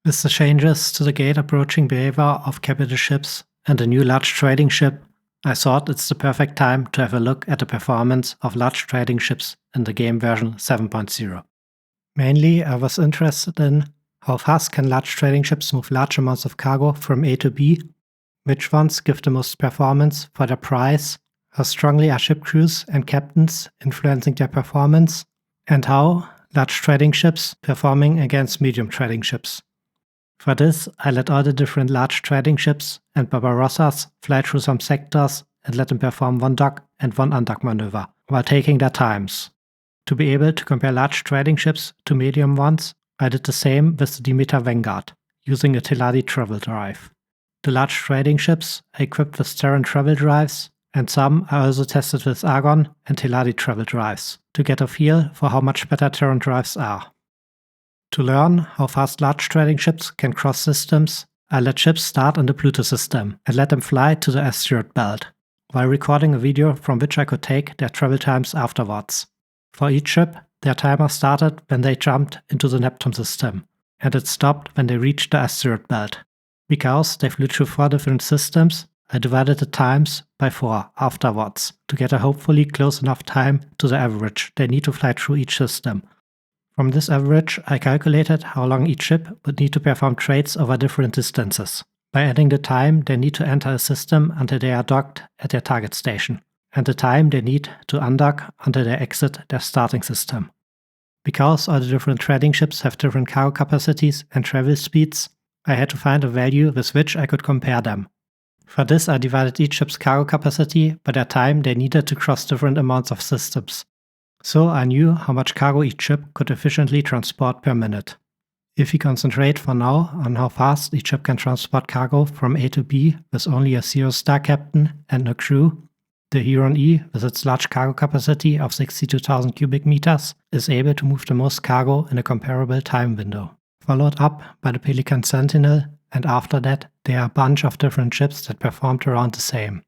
With the changes to the gate approaching behavior of capital ships and a new large trading ship, I thought it's the perfect time to have a look at the performance of large trading ships in the game version 7.0. Mainly, I was interested in how fast can large trading ships move large amounts of cargo from A to B, which ones give the most performance for their price, how strongly are ship crews and captains influencing their performance, and how large trading ships performing against medium trading ships. For this, I let all the different large trading ships and Barbarossas fly through some sectors and let them perform one dock and one undock maneuver, while taking their times. To be able to compare large trading ships to medium ones, I did the same with the Demeter Vanguard, using a Teladi travel drive. The large trading ships are equipped with Terran travel drives, and some I also tested with Argon and Teladi travel drives, to get a feel for how much better Terran drives are. To learn how fast large trading ships can cross systems, I let ships start in the Pluto system and let them fly to the asteroid belt, while recording a video from which I could take their travel times afterwards. For each ship, their timer started when they jumped into the Neptune system, and it stopped when they reached the asteroid belt. Because they flew through 4 different systems, I divided the times by 4 afterwards, to get a hopefully close enough time to the average they need to fly through each system. From this average, I calculated how long each ship would need to perform trades over different distances, by adding the time they need to enter a system until they are docked at their target station, and the time they need to undock until they exit their starting system. Because all the different trading ships have different cargo capacities and travel speeds, I had to find a value with which I could compare them. For this, I divided each ship's cargo capacity by the time they needed to cross different amounts of systems. So I knew how much cargo each ship could efficiently transport per minute. If we concentrate for now on how fast each ship can transport cargo from A to B with only a 0-star captain and no crew, the Huron E, with its large cargo capacity of 62,000 cubic meters, is able to move the most cargo in a comparable time window, followed up by the Pelican Sentinel, and after that there are a bunch of different ships that performed around the same.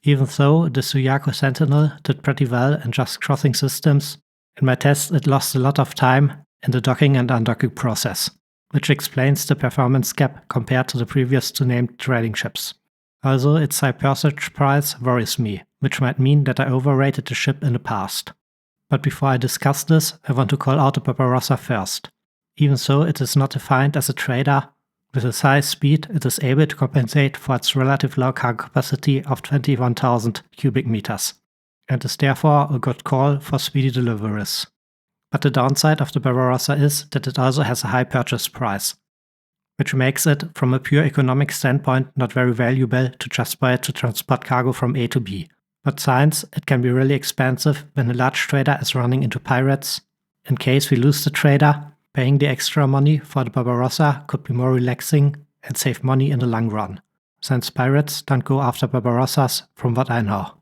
Even though the Suyaku Sentinel did pretty well in just crossing systems, in my tests it lost a lot of time in the docking and undocking process, which explains the performance gap compared to the previous 2 named trading ships. Also, its high purchase price worries me, which might mean that I overrated the ship in the past. But before I discuss this, I want to call out the Barbarossa first. Even though it is not defined as a trader, with its high speed it is able to compensate for its relative low cargo capacity of 21,000 cubic meters, and is therefore a good call for speedy deliveries. But the downside of the Barbarossa is that it also has a high purchase price, which makes it, from a pure economic standpoint, not very valuable to just buy it to transport cargo from A to B. But since it can be really expensive when a large trader is running into pirates, in case we lose the trader, paying the extra money for the Barbarossa could be more relaxing and save money in the long run, since pirates don't go after Barbarossas from what I know.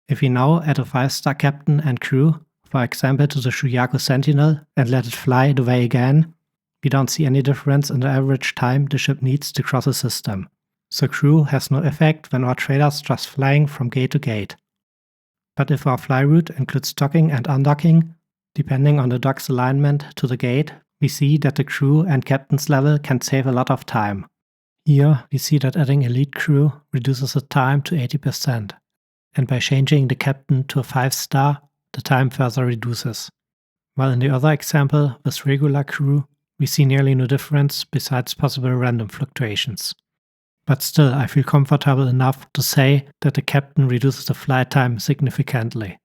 If we now add a 5-star captain and crew, for example to the Suyaku Sentinel, and let it fly the way again, we don't see any difference in the average time the ship needs to cross a system. So crew has no effect when our trader's just flying from gate to gate. But if our fly route includes docking and undocking, depending on the dock's alignment to the gate, we see that the crew and captain's level can save a lot of time. Here we see that adding elite crew reduces the time to 80%, and by changing the captain to a 5-star, the time further reduces. While in the other example with regular crew, we see nearly no difference besides possible random fluctuations. But still, I feel comfortable enough to say that the captain reduces the flight time significantly.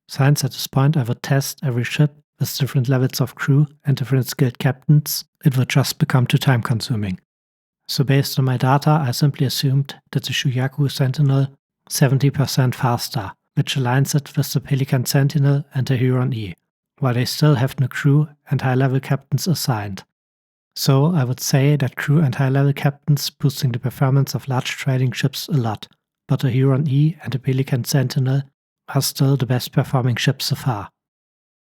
Since at this point I would test every ship with different levels of crew and different skilled captains, it would just become too time consuming. So based on my data, I simply assumed that the Suyaku Sentinel 70% faster, which aligns it with the Pelican Sentinel and the Huron E, while they still have no crew and high-level captains assigned. So I would say that crew and high-level captains boosting the performance of large trading ships a lot, but the Huron E and the Pelican Sentinel are still the best performing ships so far.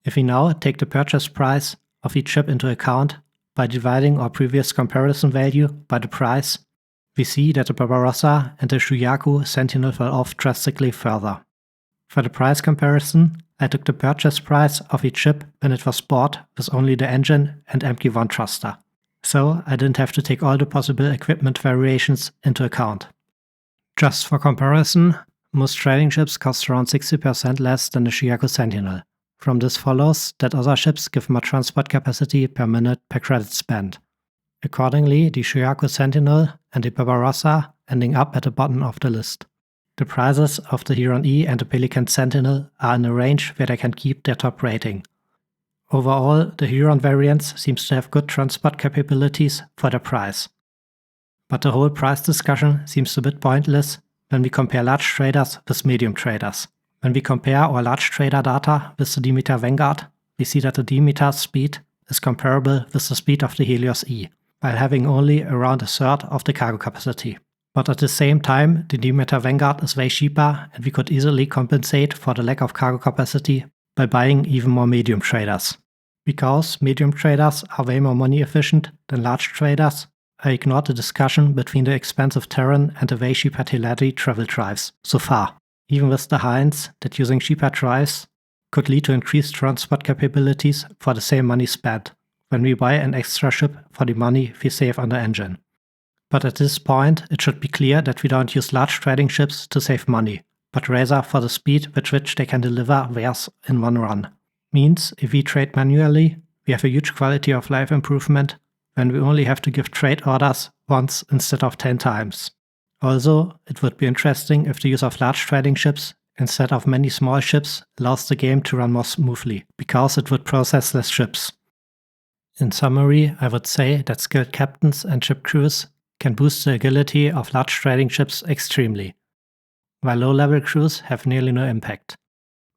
If we now take the purchase price of each ship into account by dividing our previous comparison value by the price, we see that the Barbarossa and the Suyaku Sentinel fell off drastically further. For the price comparison, I took the purchase price of each ship when it was bought with only the engine and MQ-1 thruster. so I didn't have to take all the possible equipment variations into account. Just for comparison, most trading ships cost around 60% less than the Shuyaku Sentinel. From this follows that other ships give more transport capacity per minute per credit spent. Accordingly, the Shuyaku Sentinel and the Barbarossa ending up at the bottom of the list. The prices of the Huron E and the Pelican Sentinel are in a range where they can keep their top rating. Overall, the Huron variants seems to have good transport capabilities for their price. But the whole price discussion seems a bit pointless when we compare large traders with medium traders. When we compare our large trader data with the Demeter Vanguard, we see that the Demeter's speed is comparable with the speed of the Helios E, while having only around a third of the cargo capacity. But at the same time, the Demeter Vanguard is way cheaper and we could easily compensate for the lack of cargo capacity by buying even more medium traders. Because medium traders are way more money efficient than large traders, I ignored the discussion between the expensive Terran and the way cheaper Teleri travel drives so far, even with the hints that using cheaper drives could lead to increased transport capabilities for the same money spent when we buy an extra ship for the money we save on the engine. But at this point, it should be clear that we don't use large trading ships to save money, but rather for the speed with which they can deliver wares in one run. Means if we trade manually, we have a huge quality of life improvement when we only have to give trade orders once instead of 10 times. Also, it would be interesting if the use of large trading ships instead of many small ships allows the game to run more smoothly, because it would process less ships. In summary, I would say that skilled captains and ship crews can boost the agility of large trading ships extremely, while low-level crews have nearly no impact.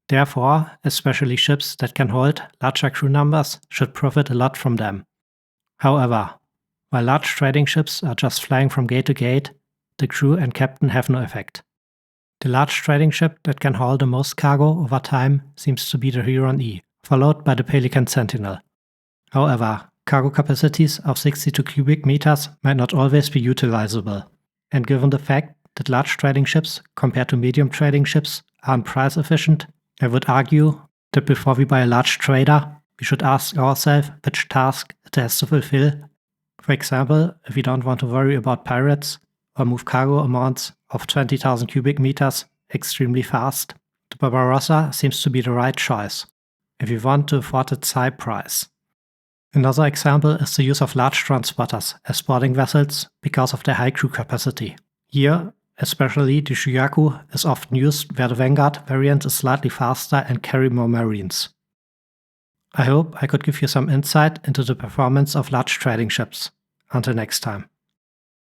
Therefore, especially ships that can hold larger crew numbers should profit a lot from them. However, while large trading ships are just flying from gate to gate, the crew and captain have no effect. The large trading ship that can haul the most cargo over time seems to be the Huron E, followed by the Pelican Sentinel. However, cargo capacities of 62 cubic meters might not always be utilizable, and given the fact that large trading ships compared to medium trading ships aren't price efficient, I would argue that before we buy a large trader, we should ask ourselves which task it has to fulfill. For example, if we don't want to worry about pirates or move cargo amounts of 20,000 cubic meters extremely fast, the Barbarossa seems to be the right choice, if you want to afford its high price. Another example is the use of large transporters as boarding vessels because of their high crew capacity. Here, especially the Shuyaku is often used where the Vanguard variant is slightly faster and carry more marines. I hope I could give you some insight into the performance of large trading ships. Until next time.